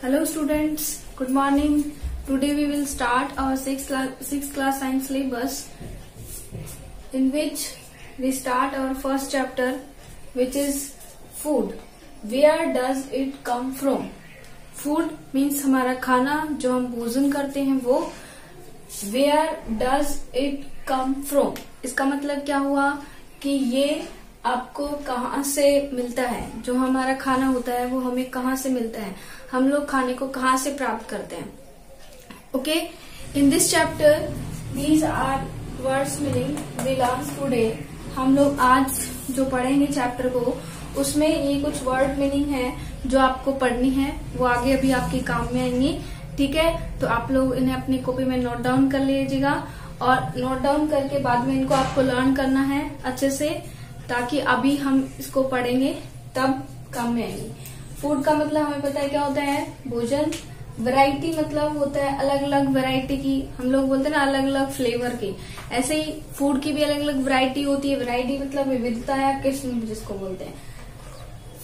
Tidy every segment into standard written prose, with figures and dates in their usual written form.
Hello students, good morning. Today we will start our 6th class science syllabus, in which we start our first chapter, which is food. Where does it come from? Food means हमारा खाना जो हम भोजन करते हैं वो. Where does it come from? इसका मतलब क्या हुआ कि ये आपको कहाँ से मिलता है. जो हमारा खाना होता है वो हमें कहाँ से मिलता है, हम लोग खाने को कहाँ से प्राप्त करते हैं. Okay, in this chapter these are words meaning we learn today. हम लोग आज जो पढ़ेंगे चैप्टर को, उसमें ये कुछ वर्ड मीनिंग है जो आपको पढ़नी है, वो आगे अभी आपके काम में आएंगी. ठीक है, तो आप लोग इन्हें अपनी कॉपी में नोट डाउन कर लीजिएगा और नोट डाउन करके बाद में इनको आपको लर्न करना है अच्छे से, ताकि अभी हम इसको पढ़ेंगे तब काम में आएंगे. फूड का मतलब हमें पता है क्या होता है, भोजन. वैरायटी मतलब होता है अलग अलग वैरायटी की, हम लोग बोलते हैं ना अलग अलग फ्लेवर की. ऐसे ही फूड की भी अलग अलग वैरायटी होती है. वैरायटी मतलब विविधता या किस्म जिसको बोलते हैं.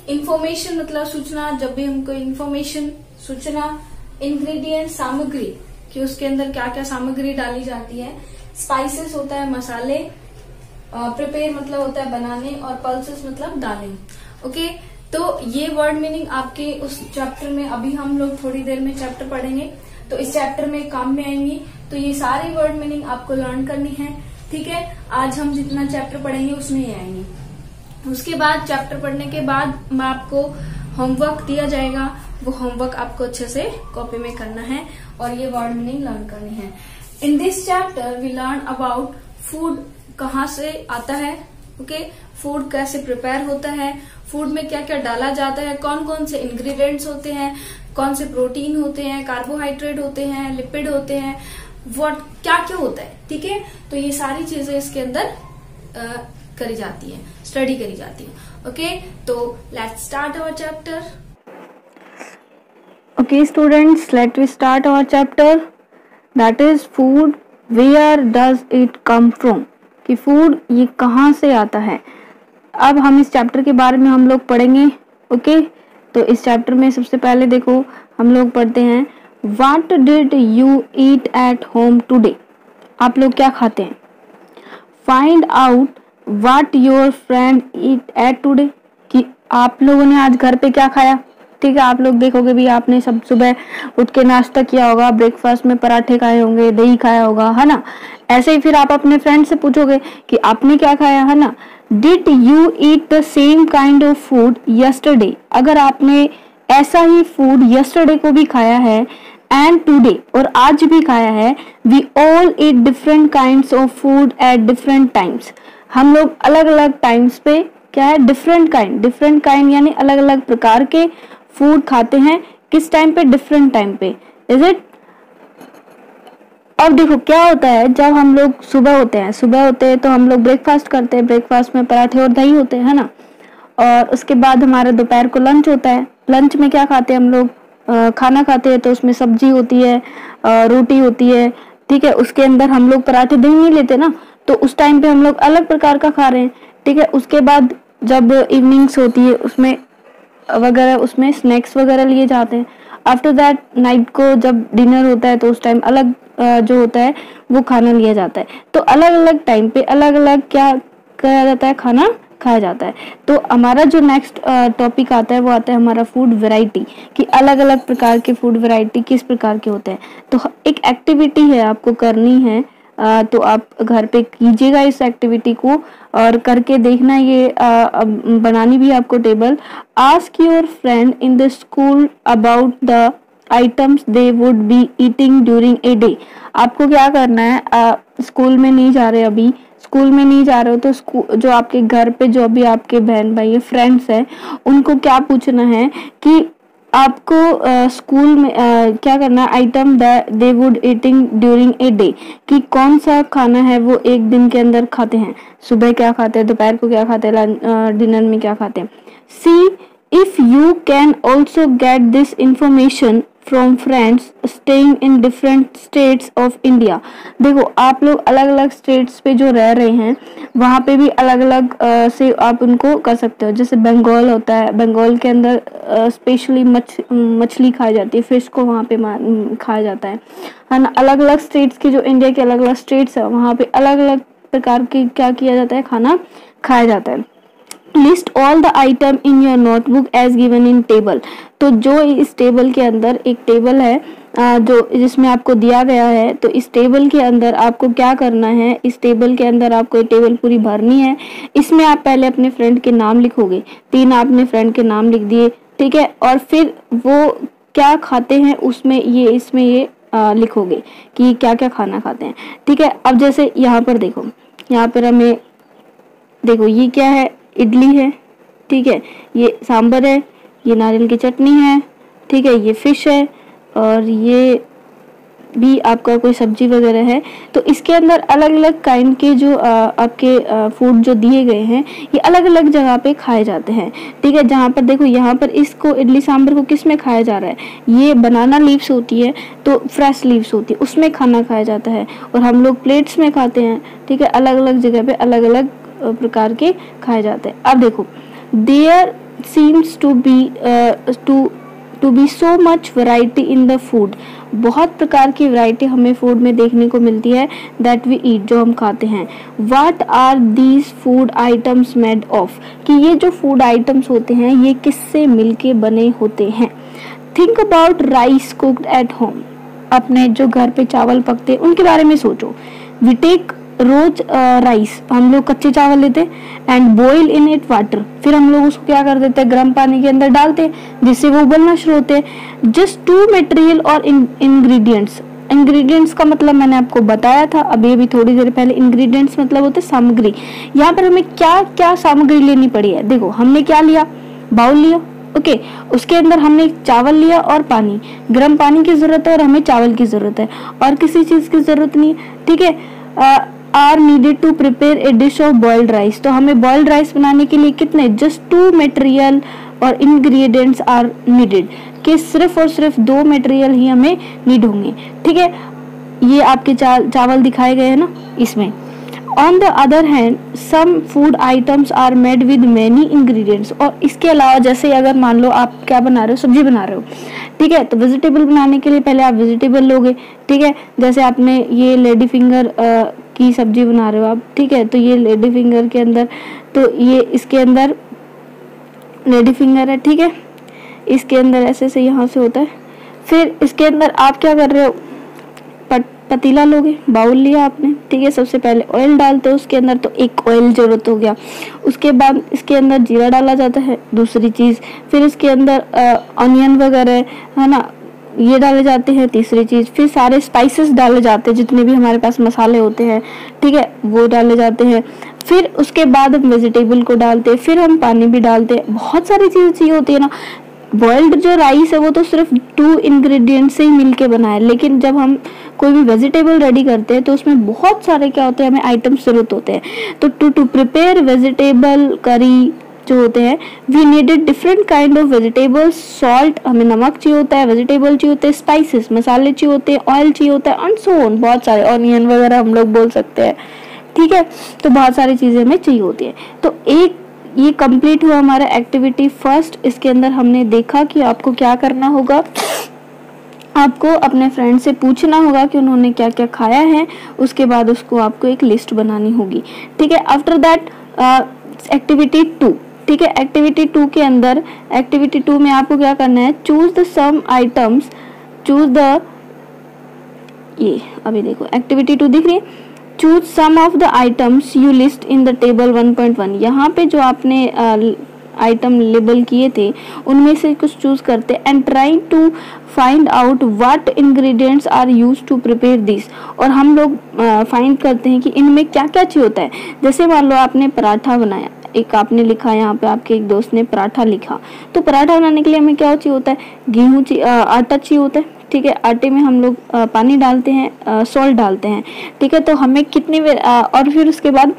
इंफॉर्मेशन मतलब सूचना. जब भी हमको इंफॉर्मेशन सूचना. इंग्रेडिएंट सामग्री कि उसके अंदर क्या क्या सामग्री डाली जाती है. स्पाइसेस होता है मसाले. प्रिपेयर मतलब होता है बनाने, और पल्सेस मतलब दालें. ओके, तो ये वर्ड मीनिंग आपके उस चैप्टर में अभी हम लोग थोड़ी देर में चैप्टर पढ़ेंगे, तो इस चैप्टर में काम में आएंगी. तो ये सारी वर्ड मीनिंग आपको लर्न करनी है. ठीक है, आज हम जितना चैप्टर पढ़ेंगे उसमें ही आएंगे. उसके बाद चैप्टर पढ़ने के बाद मैं आपको होमवर्क दिया जाएगा. वो होमवर्क आपको अच्छे से कॉपी में करना है और ये वर्ड मीनिंग लर्न करनी है. In this chapter we learn about food कहाँ से आता है. ओके, फूड कैसे प्रिपेयर होता है, फूड में क्या क्या डाला जाता है, कौन कौन से इंग्रेडिएंट्स होते हैं, कौन से प्रोटीन होते हैं, कार्बोहाइड्रेट होते हैं, लिपिड होते हैं, व्हाट क्या क्या होता है. ठीक है, तो ये सारी चीजें इसके अंदर करी जाती है, स्टडी करी जाती है. ओके, तो let's start our chapter. Okay students, let we start our chapter, that is food. Where does it come from? कि फूड ये कहाँ से आता है. अब हम इस चैप्टर के बारे में हम लोग पढ़ेंगे. ओके, तो इस चैप्टर में सबसे पहले देखो हम लोग पढ़ते हैं What did you eat at home today? आप लोग क्या खाते हैं. Find out what your friend eat at today, कि आप लोगों ने आज घर पे क्या खाया. ठीक है, आप लोग देखोगे भी आपने सब सुबह उठ के नाश्ता किया होगा, ब्रेकफास्ट में पराठे खाए होंगे, दही खाया होगा, है ना. ऐसे ही फिर आप अपने फ्रेंड से पूछोगे कि आपने क्या खाया, है ना. Did you eat the same kind of food yesterday, अगर आपने ऐसा ही फूड यस्टरडे को भी खाया है, एंड टुडे और आज भी खाया है. We all eat different kinds of food at different times. हम लोग अलग अलग टाइम्स पे क्या है, डिफरेंट काइंड यानी अलग अलग प्रकार के फूड खाते हैं. किस टाइम पे, डिफरेंट टाइम पे. Is it. अब देखो क्या होता है, जब हम लोग सुबह होते हैं तो हम लोग ब्रेकफास्ट करते हैं. ब्रेकफास्ट में पराठे और दही होते हैं, है ना. और उसके बाद हमारा दोपहर को लंच होता है. लंच में क्या खाते हैं हम लोग, खाना खाते हैं. तो उसमें सब्जी होती है, रोटी होती है. ठीक है, उसके अंदर हम लोग पराठे दही नहीं लेते ना, तो उस टाइम पे हम लोग अलग प्रकार का खा रहे हैं. ठीक है, उसके बाद जब इवनिंग्स होती है उसमें वगैरह, उसमें स्नैक्स वगैरह लिए जाते हैं. आफ्टर दैट नाइट को जब डिनर होता है तो उस टाइम अलग जो होता है वो खाना लिया जाता है. तो अलग अलग टाइम पे अलग अलग क्या किया जाता है, खाना खाया जाता है. तो हमारा जो नेक्स्ट टॉपिक आता है वो आता है हमारा फूड वैरायटी, कि अलग अलग प्रकार के फूड वैरायटी किस प्रकार के होते हैं. तो एक एक्टिविटी है आपको करनी है, तो आप घर पे कीजिएगा इस एक्टिविटी को और करके देखना. ये बनानी भी आपको table. Ask your friend in the school about the items they would be eating during a day. आपको क्या करना है, स्कूल में नहीं जा रहे, अभी स्कूल में नहीं जा रहे हो, तो जो आपके घर पे जो भी आपके बहन भाई फ्रेंड्स हैं, उनको क्या पूछना है कि आपको स्कूल में क्या करना है, item they would eating during a day, कि कौन सा खाना है वो एक दिन के अंदर खाते हैं. सुबह क्या खाते हैं, दोपहर को क्या खाते हैं, डिनर में क्या खाते हैं. See if you can also get this information from friends staying in different states of India. देखो आप लोग अलग अलग स्टेट्स पे जो रह रहे हैं वहाँ पे भी अलग अलग से आप उनको कर सकते हो। जैसे बंगाल होता है, बंगाल के अंदर स्पेशली मछली खाई जाती है, फिश को वहाँ पे खाया जाता है ना। अलग अलग स्टेट्स की जो इंडिया के अलग अलग स्टेट्स है वहाँ पे अलग अलग प्रकार की क्या किया जाता है, खाना खाया जाता है। List all the item in your notebook as given in table. तो जो इस टेबल के अंदर एक टेबल है जो जिसमें आपको दिया गया है, तो इस टेबल के अंदर आपको क्या करना है, इस टेबल के अंदर आपको ये टेबल पूरी भरनी है। इसमें आप पहले अपने फ्रेंड के नाम लिखोगे, 3 आपने फ्रेंड के नाम लिख दिए, ठीक है। और फिर वो क्या खाते हैं उसमें इसमें ये लिखोगे कि क्या क्या खाना खाते हैं, ठीक है। अब जैसे यहाँ पर देखो, यहाँ पर हमें देखो ये क्या है, इडली है, ठीक है, ये सांभर है, ये नारियल की चटनी है, ठीक है, ये फिश है और ये भी आपका कोई सब्जी वगैरह है। तो इसके अंदर अलग अलग काइंड के जो आपके फूड जो दिए गए हैं ये अलग अलग जगह पे खाए जाते हैं, ठीक है। जहाँ पर देखो यहाँ पर इसको इडली सांभर को किस में खाया जा रहा है, ये बनाना लीव्स होती है तो फ्रेश लीव्स होती है उसमें खाना खाया जाता है, और हम लोग प्लेट्स में खाते हैं, ठीक है। अलग अलग जगह पे अलग अलग प्रकार के खाए जाते हैं। अब देखो there seems to be so much variety in the food. बहुत प्रकार की वैरायटी हमें फूड में देखने को मिलती है दैट वी ईट, जो हम खाते हैं। What are these food items made of, कि ये जो फूड आइटम्स होते हैं ये किससे मिलके बने होते हैं। Think about rice cooked at home, अपने जो घर पे चावल पकते हैं उनके बारे में सोचो। वी टेक रोज राइस, हम लोग कच्चे चावल लेते and boil in it water, फिर हम लोग उसको क्या कर देते हैं, गर्म पानी के अंदर डालते जिससे वो उबलना शुरू होते हैं। जस्ट 2 मटेरियल और इंग्रेडिएंट्स, इंग्रेडिएंट्स का मतलब मैंने आपको बताया था अभी अभी थोड़ी देर पहले। इंग्रेडिएंट्स मतलब होते सामग्री। यहाँ पर हमें क्या क्या सामग्री लेनी पड़ी है, देखो हमने क्या लिया, बाउल लिया, ओके, उसके अंदर हमने चावल लिया और पानी, गर्म पानी की जरूरत है और हमें चावल की जरूरत है और किसी चीज की जरूरत नहीं है, ठीक है। Are needed to prepare a dish of boiled rice, तो हमें बॉइल्ड राइस बनाने के लिए कितने, जस्ट 2 मटेरियल और इंग्रेडिएंट्स आर नीडेड, कि सिर्फ और सिर्फ 2 मटेरियल ही हमें नीड होंगे, ठीक है। ये आपके चावल दिखाए गए हैं ना इसमें। On the other hand some food items are made with many ingredients, और इसके अलावा जैसे अगर मान लो आप क्या बना रहे हो, सब्जी बना रहे हो, ठीक है, तो वेजिटेबल बनाने के लिए पहले आप वेजिटेबल लोगे, ठीक है। जैसे आपने ये लेडी फिंगर की सब्जी बना रहे हो आप, ठीक है, तो ये लेडी फिंगर के अंदर, तो ये इसके अंदर लेडी फिंगर है, ठीक है, इसके अंदर ऐसे से यहाँ से होता है। फिर इसके अंदर आप क्या कर रहे हो, पतीला लोगे, बाउल लिया आपने, ठीक है, सबसे पहले ऑयल डालते हो उसके अंदर, तो एक ऑयल जरूरत हो गया। उसके बाद इसके अंदर जीरा डाला जाता है, दूसरी चीज, फिर इसके अंदर ऑनियन वगैरह है ना ये डाले जाते हैं, तीसरी चीज, फिर सारे स्पाइसेस डाले जाते हैं, जितने भी हमारे पास मसाले होते हैं, ठीक है, वो डाले जाते हैं। फिर उसके बाद हम वेजिटेबल को डालते हैं, फिर हम पानी भी डालते हैं, बहुत सारी चीजें चाहिए होती है ना। बॉइल्ड जो राइस है वो तो सिर्फ 2 इंग्रेडिएंट से ही मिलके बना है, लेकिन जब हम कोई भी वेजिटेबल रेडी करते हैं तो उसमें बहुत सारे क्या होते हैं, हमें आइटम्स जरूरत होते हैं। तो टू प्रिपेयर वेजिटेबल करी जो होते हैं, we needed different kind of vegetables, salt, हमें नमक चाहिए होता है, वेजिटेबल चाहिए होते हैं, स्पाइसेस मसाले चाहिए होते हैं, ऑयल चाहिए होता है, एंड सो ऑन, बहुत सारे, ऑनियन वगैरह हम लोग बोल सकते हैं, ठीक है। तो बहुत सारी चीजें हमें चाहिए होती है। तो एक ये कंप्लीट हुआ हमारा एक्टिविटी फर्स्ट। इसके अंदर हमने देखा कि आपको क्या करना होगा, आपको अपने फ्रेंड से पूछना होगा कि उन्होंने क्या क्या खाया है, उसके बाद उसको आपको एक लिस्ट बनानी होगी, ठीक है। आफ्टर दैट एक्टिविटी 2, ठीक है, एक्टिविटी 2 के अंदर, एक्टिविटी 2 में आपको क्या करना है, choose the some items, choose the, ये अभी देखो एक्टिविटी 2 दिख रही है, choose some of the items you list in the table 1.1। यहाँ पे जो आपने आइटम लेबल किए थे उनमें से कुछ चूज करते and trying to find out what ingredients are used to prepare this, और हम लोग फाइंड करते हैं कि इनमें क्या क्या चाहिए होता है। जैसे मान लो आपने पराठा बनाया, एक आपने लिखा, यहाँ पे आपके एक दोस्त ने पराठा लिखा, तो पराठा बनाने के लिए हमें क्या चाहिए होता है, गेहूं आटा चाहिए होता है, ठीक है। आटे में हम लोग पानी डालते हैं, सॉल्ट डालते हैं, ठीक है। तो हमें कितनी और फिर उसके बाद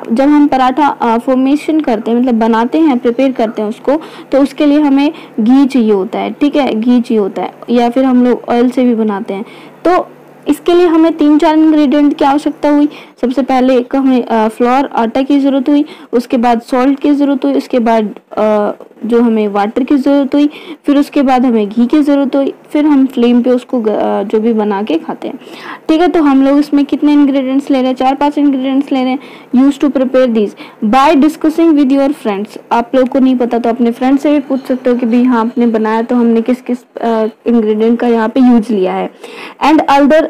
जब हम पराठा फॉर्मेशन करते हैं, मतलब बनाते हैं, प्रिपेयर करते हैं उसको, तो उसके लिए हमें घी चाहिए होता है, ठीक है, घी चाहिए होता है, या फिर हम लोग ऑयल से भी बनाते हैं। तो इसके लिए हमें 3-4 इंग्रेडिएंट की आवश्यकता हुई। सबसे पहले एक हमें फ्लोर आटा की ज़रूरत हुई, उसके बाद सॉल्ट की ज़रूरत हुई, उसके बाद जो हमें वाटर की ज़रूरत हुई, फिर उसके बाद हमें घी की ज़रूरत हुई, फिर हम फ्लेम पे उसको जो भी बना के खाते हैं, ठीक है। तो हम लोग इसमें कितने इंग्रेडिएंट्स ले रहे हैं, 4-5 इंग्रेडिएंट्स ले रहे हैं। Use to prepare this by discussing with your friends. आप लोग को नहीं पता तो अपने फ्रेंड से भी पूछ सकते हो कि भाई हाँ आपने बनाया तो हमने किस किस इंग्रेडिएंट का यहाँ पे यूज लिया है। एंड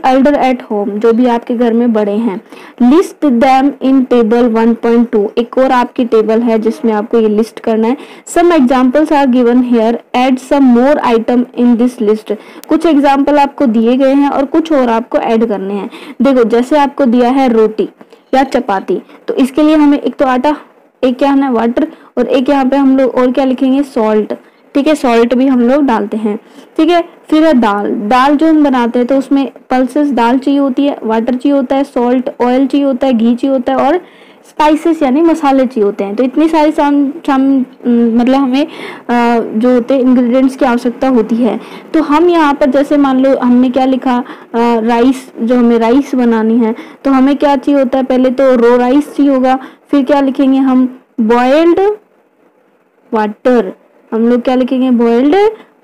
एल्डर एट होम, जो भी आपके घर में बड़े हैं, लिस्ट देम इन टेबल 1.2। एक और आपकी टेबल है जिसमें आपको ये लिस्ट करना है। Some examples are given here, add some more item in this list. कुछ एग्जाम्पल आपको दिए गए हैं और कुछ और आपको ऐड करने हैं। देखो जैसे आपको दिया है रोटी या चपाती, तो इसके लिए हमें एक तो आटा, एक क्या है वाटर, और एक यहाँ पे हम लोग और क्या लिखेंगे, सॉल्ट, ठीक है। सॉल्ट भी हम लोग डालते हैं, ठीक है। फिर है दाल जो हम बनाते हैं तो उसमें पल्सेस दाल चाहिए होती है, वाटर चाहिए होता है, सॉल्ट, ऑयल चाहिए होता है, घी चाहिए होता है, और स्पाइसेस यानी मसाले चाहिए होते हैं। तो इतनी सारी मतलब हमें जो होते हैं इंग्रेडिएंट्स की आवश्यकता होती है। तो हम यहाँ पर जैसे मान लो हमने क्या लिखा, राइस, जो हमें राइस बनानी है तो हमें क्या चाहिए होता है, पहले तो रो राइस चाहिए होगा, फिर क्या लिखेंगे हम, बॉइल्ड वाटर। हम लोग क्या लिखेंगे, बॉइल्ड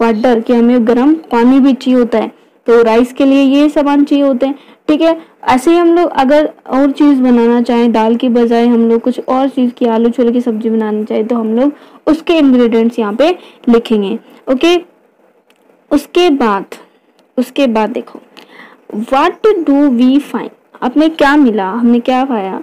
वाटर, कि हमें गर्म पानी भी चाहिए होता है। तो राइस के लिए ये सामान चाहिए होते हैं, ठीक है। ऐसे ही हम लोग अगर और चीज़ बनाना चाहें, दाल की बजाय हम लोग कुछ और चीज़ की, आलू छोले की सब्जी बनाना चाहे तो हम लोग उसके इंग्रेडिएंट्स यहाँ पे लिखेंगे, ओके। उसके बाद देखो, व्हाट डू वी फाइंड, हमें क्या मिला, हमने क्या पाया।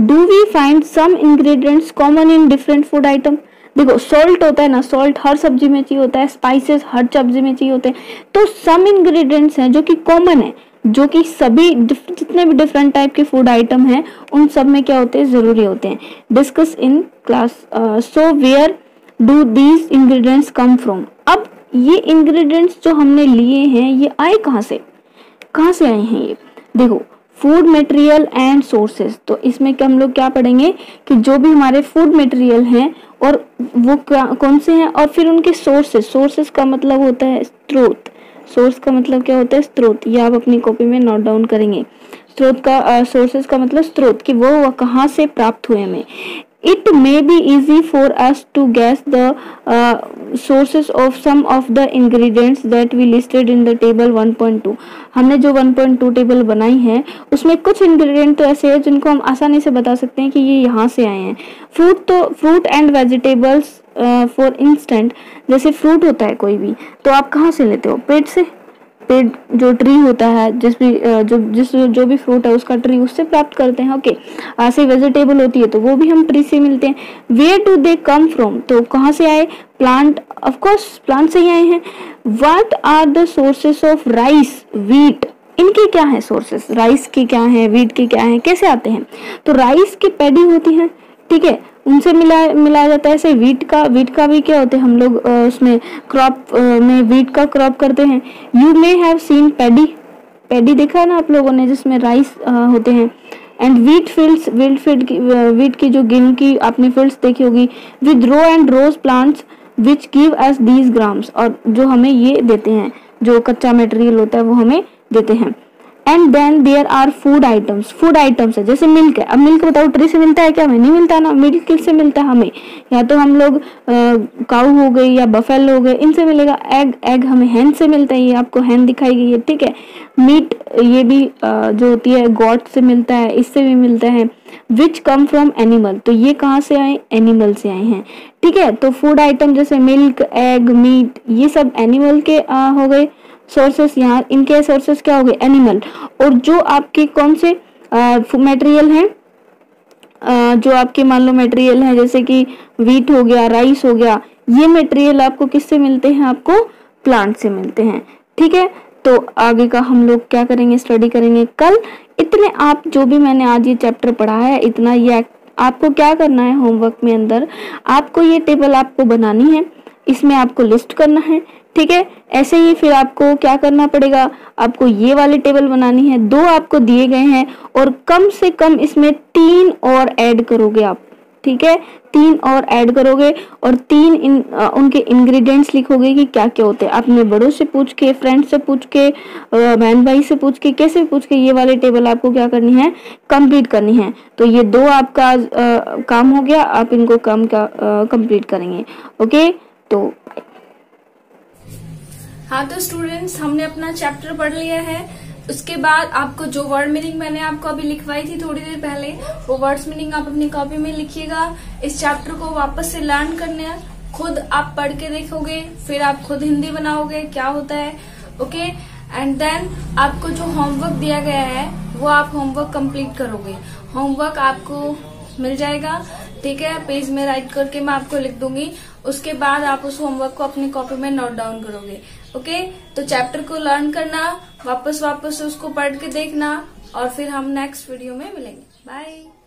Do we find some ingredients common in different food item. देखो सॉल्ट होता है ना, सॉल्ट हर सब्जी में चाहिए होता है, स्पाइसेस हर सब्जी में चाहिए होते हैं। तो सम इंग्रेडिएंट्स हैं जो कि कॉमन है, जो कि सभी जितने भी डिफरेंट टाइप के फूड आइटम हैं उन सब में क्या होते हैं, जरूरी होते हैं। Discuss in class. So where do these ingredients come from. अब ये इंग्रेडिएंट्स जो हमने लिए हैं ये आए कहाँ से आए हैं ये। देखो फूड मटेरियल एंड सोर्सेज, तो इसमें हम लोग क्या पढ़ेंगे कि जो भी हमारे फूड मटेरियल हैं और वो कौन से हैं, और फिर उनके सोर्सेज का मतलब होता है स्रोत। सोर्स का मतलब क्या होता है, स्रोत। ये आप अपनी कॉपी में नोट डाउन करेंगे। स्रोत का सोर्सेज का मतलब स्रोत, कि वो कहाँ से प्राप्त हुए हमें। It may be easy for us to guess the sources of some of the ingredients that we listed in the table 1.2। हमने जो 1.2 टेबल बनाई है उसमें कुछ इंग्रेडिएंट तो ऐसे हैं जिनको हम आसानी से बता सकते हैं कि ये यहाँ से आए हैं। Fruit and vegetables for instant, जैसे फ्रूट होता है कोई भी तो आप कहाँ से लेते हो, पेड़ से। पेड़ जो ट्री होता है, जो भी फ्रूट है उसका ट्री, उससे प्राप्त करते हैं, ओके। ऐसे वेजिटेबल होती है तो वो भी हम ट्री से मिलते हैं। Where do they come from, तो कहाँ से आए, प्लांट, ऑफ कोर्स प्लांट से ही आए हैं। What are the sources of rice, wheat, इनके क्या है सोर्सेस, राइस के क्या है, व्हीट के क्या है, कैसे आते हैं। तो राइस की पैडी होती है, ठीक है, उनसे मिलाया जाता है। ऐसे वीट का भी क्या होते हैं, हम लोग उसमें क्रॉप में वीट का क्रॉप करते हैं। You may have seen paddy देखा है ना आप लोगों ने, जिसमें राइस होते हैं। एंड वीट की जो गेहूं की आपने फील्ड्स देखी होगी। With row and rows plants which give us these grams, और जो हमें ये देते हैं, जो कच्चा मटेरियल होता है वो हमें देते हैं। And then there are food items है, जैसे मिल्क है। अब मिल्क बताओ ट्री से मिलता है क्या, हमें नहीं मिलता ना। मिल्क किससे मिलता है हमें, या तो हम लोग काऊ हो गई या बफेलो हो गए, इनसे मिलेगा। एग हमें हैन से मिलता है, ये आपको हैन दिखाई गई है, ठीक है। मीट ये भी जो होती है गॉट से मिलता है, इससे भी मिलता है। विच कम फ्रॉम एनिमल, तो ये कहाँ से आए, एनिमल से आए हैं, ठीक है। तो फूड आइटम जैसे मिल्क, एग, मीट, ये सब एनिमल के हो गए सोर्सेस। यहाँ इनके सोर्सेस क्या हो गए, एनिमल। और जो आपके कौन से मटेरियल हैं, जो आपके मान लो मटेरियल है जैसे कि वीट हो गया, राइस हो गया, ये मटेरियल आपको किससे मिलते हैं, आपको प्लांट से मिलते हैं, ठीक है। तो आगे का हम लोग क्या करेंगे, स्टडी करेंगे कल। इतने आप जो भी मैंने आज ये चैप्टर पढ़ा है, इतना ये आपको क्या करना है होमवर्क में अंदर, आपको ये टेबल आपको बनानी है, इसमें आपको लिस्ट करना है, ठीक है। ऐसे ही फिर आपको क्या करना पड़ेगा, आपको ये वाली टेबल बनानी है, 2 आपको दिए गए हैं और कम से कम इसमें 3 और ऐड करोगे आप, ठीक है। 3 और ऐड करोगे और 3 उनके इंग्रेडिएंट्स लिखोगे कि क्या क्या होते हैं। अपने बड़ों से पूछ के, फ्रेंड से पूछ के, बहन भाई से पूछ के, कैसे भी पूछ के ये वाली टेबल आपको क्या करनी है, कंप्लीट करनी है। तो ये 2 आपका काम हो गया, आप इनको कंप्लीट करेंगे। ओके, तो हाँ तो स्टूडेंट्स, हमने अपना चैप्टर पढ़ लिया है। उसके बाद आपको जो वर्ड मीनिंग मैंने आपको अभी लिखवाई थी थोड़ी देर पहले, वो वर्ड्स मीनिंग आप अपनी कॉपी में लिखिएगा। इस चैप्टर को वापस से लर्न करने, खुद आप पढ़ के देखोगे, फिर आप खुद हिंदी बनाओगे क्या होता है। ओके, एंड देन आपको जो होमवर्क दिया गया है वो आप होमवर्क कंप्लीट करोगे। होमवर्क आपको मिल जाएगा, ठीक है, पेज में राइट करके मैं आपको लिख दूंगी। उसके बाद आप उस होमवर्क को अपनी कॉपी में नोट डाउन करोगे। ओके, तो चैप्टर को लर्न करना, वापस उसको पढ़ के देखना और फिर हम नेक्स्ट वीडियो में मिलेंगे। बाय।